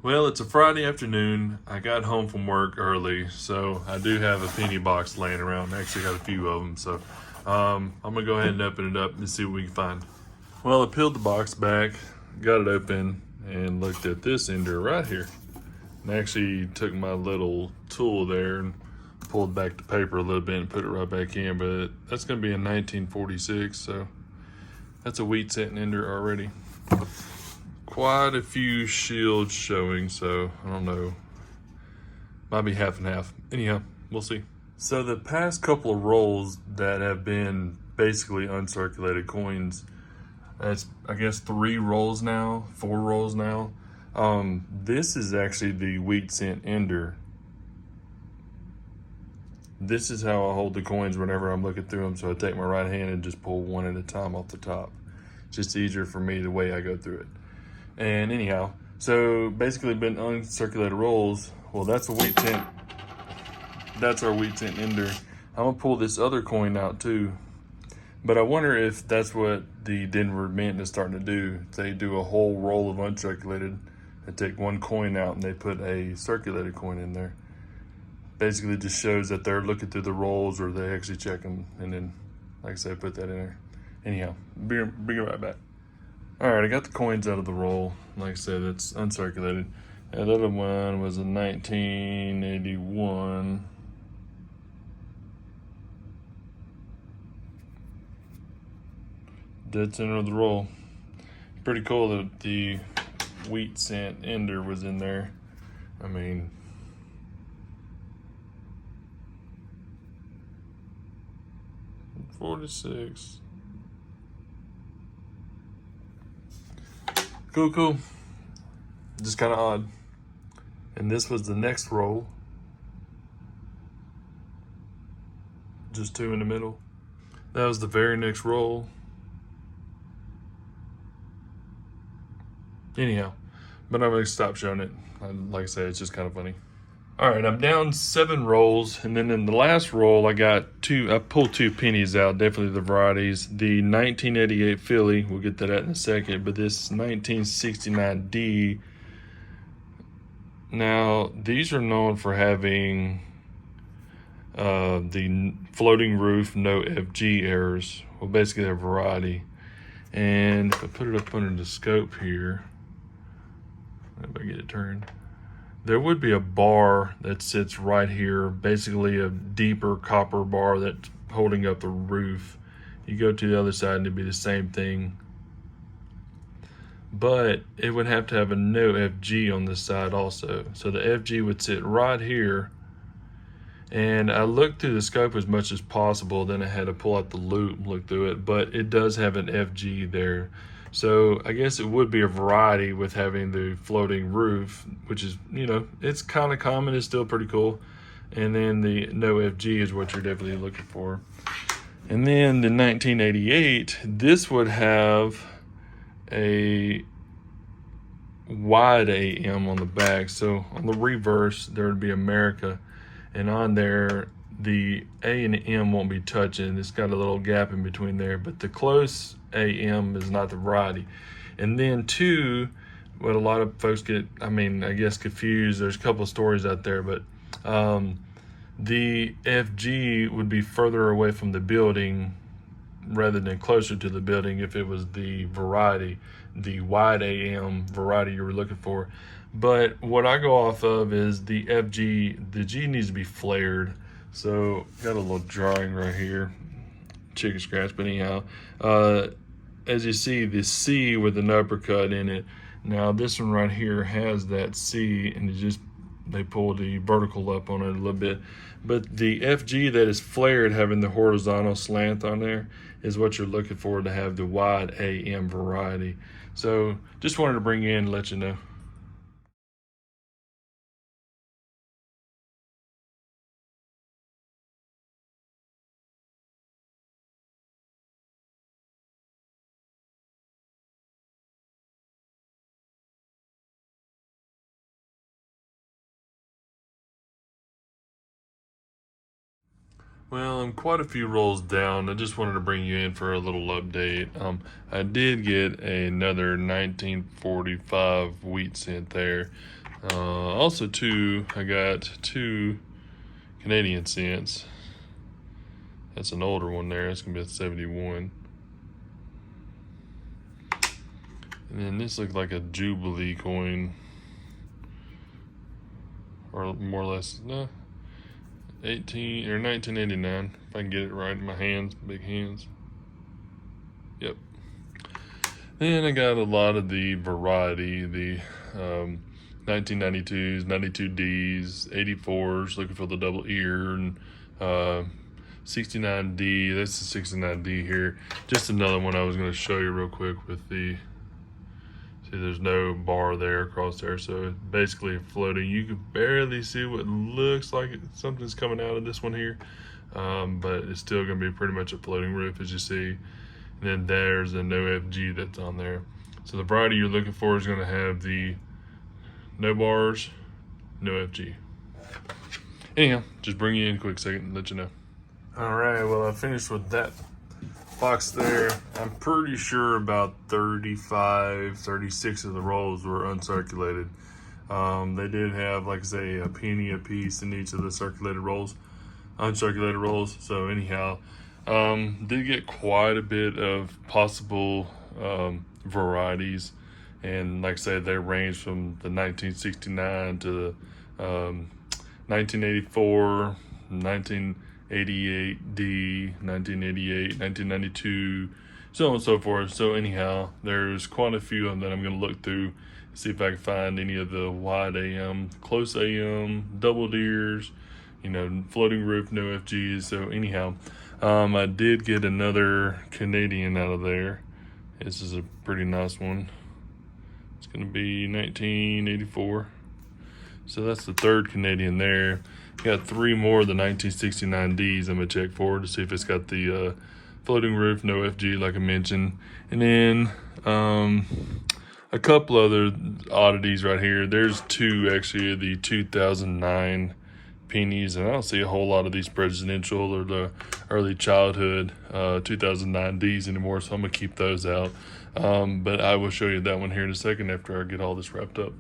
Well, it's a Friday afternoon. I got home from work early, so I do have a penny box laying around. I actually got a few of them, so I'm gonna go ahead and open it up and see what we can find. Well, I peeled the box back, got it open, and looked at this ender right here. And I actually took my little tool there and pulled back the paper a little bit and put it right back in, but that's gonna be a 1946, so that's a wheat satin ender already. Quite a few shields showing, so I don't know. Might be half and half. Anyhow, we'll see. So the past couple of rolls that have been basically uncirculated coins, it's I guess 3 rolls now, 4 rolls now. This is actually the wheat cent ender. This is how I hold the coins whenever I'm looking through them. So I take my right hand and just pull one at a time off the top. It's just easier for me the way I go through it. And anyhow, so basically been uncirculated rolls. Well, that's a wheat cent. That's our wheat cent ender. I'm gonna pull this other coin out too. But I wonder if that's what the Denver Mint is starting to do. They do a whole roll of uncirculated. They take one coin out and they put a circulated coin in there. Basically just shows that they're looking through the rolls or they actually check them. And then, like I said, put that in there. Anyhow, bring it right back. All right, I got the coins out of the roll. Like I said, it's uncirculated. That other one was a 1981. Dead center of the roll. Pretty cool that the wheat cent ender was in there. I mean, $46. Cool. Just kind of odd. And this was the next roll. Just 2 in the middle. That was the very next roll. Anyhow, but I'm gonna stop showing it. Like I said, it's just kind of funny. All right, I'm down 7 rolls, and then in the last roll, I pulled 2 pennies out, definitely the varieties. The 1988 Philly, we'll get to that in a second, but this 1969D. Now, these are known for having the floating roof, no FG errors. Well, basically, they're variety. And if I put it up under the scope here, if I get it turned, there would be a bar that sits right here, basically a deeper copper bar that's holding up the roof. You go to the other side and it'd be the same thing. But it would have to have a no FG on this side also. So the FG would sit right here. And I looked through the scope as much as possible, then I had to pull out the loop and look through it, but it does have an FG there. So I guess it would be a variety with having the floating roof, which is, it's kind of common. It's still pretty cool. And then the no FG is what you're definitely looking for. And then the 1988, this would have a wide AM on the back. So on the reverse, there would be America. And on there, the A and M won't be touching. It's got a little gap in between there, but the close AM is not the variety. And then 2, what a lot of folks get, I guess confused. There's a couple of stories out there, but the FG would be further away from the building rather than closer to the building if it was the variety, the wide AM variety you were looking for. But what I go off of is the FG, the G needs to be flared. So got a little drawing right here, chicken scratch, but anyhow, as you see, the C with an uppercut in it. Now this one right here has that C, and they pull the vertical up on it a little bit. But the FG that is flared, having the horizontal slant on there, is what you're looking for to have the wide AM variety. So just wanted to bring you in and let you know. Well, I'm quite a few rolls down. I just wanted to bring you in for a little update. I did get another 1945 wheat cent there. Also, I got 2 Canadian cents. That's an older one there. It's gonna be a 71. And then this looks like a Jubilee coin, or more or less, no, 1989. If I can get it right in my hands, big hands. Yep. And I got a lot of the variety, the 1992s, 92Ds, 84s, looking for the double ear, and 69D. That's the 69D here. Just another one I was going to show you real quick with the, see, there's no bar there across there, so it's basically floating. You can barely see what looks like something's coming out of this one here, but it's still going to be pretty much a floating roof, as you see. And then there's a no FG that's on there. So the variety you're looking for is going to have the no bars, no FG. Anyhow, just bring you in a quick second and let you know. All right, well, I finished with that box there. I'm pretty sure about 35, 36 of the rolls were uncirculated. They did have, like I say, a penny a piece in each of the uncirculated rolls. So anyhow, did get quite a bit of possible varieties, and like I said, they range from the 1969 to the 1984, 1988D, 1988, 1992, so on and so forth. So anyhow, there's quite a few of them that I'm going to look through, see if I can find any of the wide AM, close AM, double deers, floating roof, no FGs. So anyhow, I did get another Canadian out of there. This is a pretty nice one. It's going to be 1984. So that's the 3rd Canadian there. Got 3 more of the 1969Ds I'm going to check for to see if it's got the floating roof, no FG like I mentioned. And then a couple other oddities right here. There's 2 actually of the 2009 pennies, and I don't see a whole lot of these presidential or the early childhood 2009Ds anymore, so I'm gonna keep those out. But I will show you that one here in a second after I get all this wrapped up.